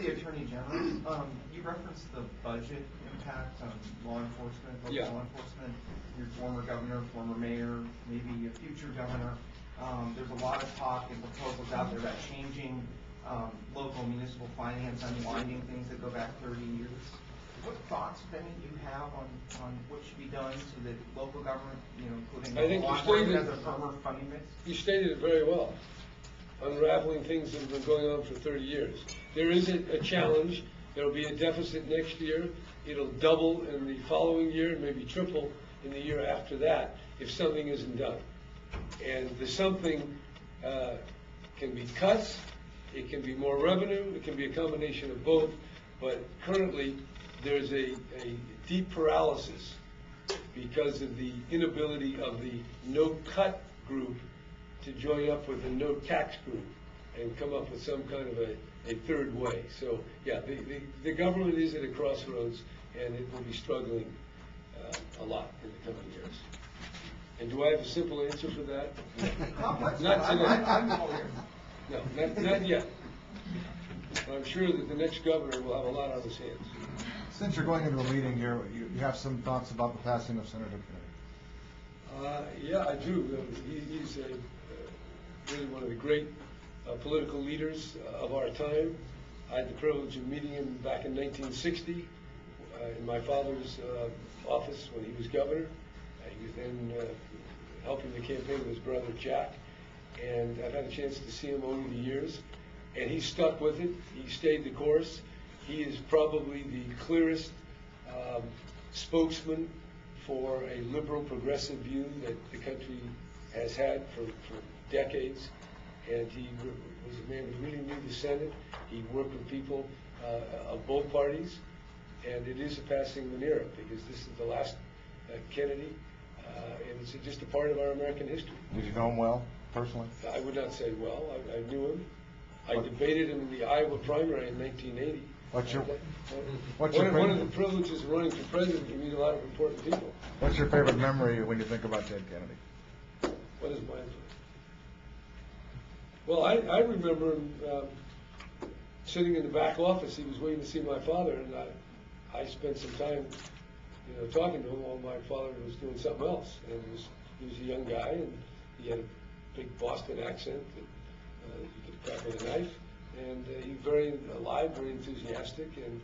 the Attorney General. You referenced the budget impact on law enforcement, local law enforcement. Your former governor, former mayor, maybe a future governor. There's a lot of talk and proposals out there about changing local municipal finance, unwinding things that go back 30 years. What thoughts, if any, do you have on what should be done so that local government, including law enforcement, has a firmer funding base? You stated it very well. Unraveling things that have been going on for 30 years. There is a challenge. There will be a deficit next year. It'll double in the following year and maybe triple in the year after that if something isn't done. And the something can be cuts, it can be more revenue, it can be a combination of both, but currently there's a deep paralysis because of the inability of the no-cut group to join up with the no-tax group and come up with some kind of a third way. So, yeah, the government is at a crossroads, and it will be struggling a lot in the coming years. And do I have a simple answer for that? Not today. No, not yet. But I'm sure that the next governor will have a lot on his hands. Since you're going into a meeting here, you have some thoughts about the passing of Senator Kennedy? Yeah, I do. He's really one of the great political leaders of our time. I had the privilege of meeting him back in 1960 in my father's office when he was governor. He was then helping the campaign with his brother Jack, and I've had a chance to see him over the years, and he stuck with it. He stayed the course. He is probably the clearest spokesman for a liberal progressive view that the country has had for decades, and he was a man who really knew the Senate. He worked with people of both parties, and it is a passing of an era because this is the last Kennedy, and it's just a part of our American history. Did you know him well, personally? I would not say well. I knew him. I debated him in the Iowa primary in 1980. One of the privileges of running for president, you meet a lot of important people. What's your favorite memory when you think about Ted Kennedy? What is mine? Well, I remember him sitting in the back office. He was waiting to see my father, and I spent some time, talking to him while my father was doing something else. And he was a young guy, and he had a big Boston accent that you could crack with a knife. And he was very alive, very enthusiastic, and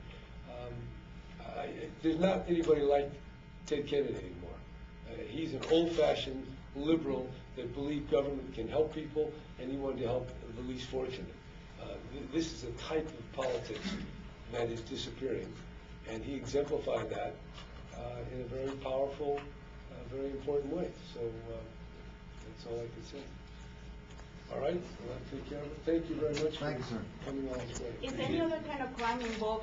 there's not anybody like Ted Kennedy anymore. He's an old-fashioned liberal that believed government can help people, and he wanted to help the least fortunate. This is a type of politics that is disappearing, and he exemplified that in a very powerful, very important way. So that's all I can say. All right, well, I'll take care of it. Thank you very much Thank you, sir. for coming all this way. Is any other kind of crime involved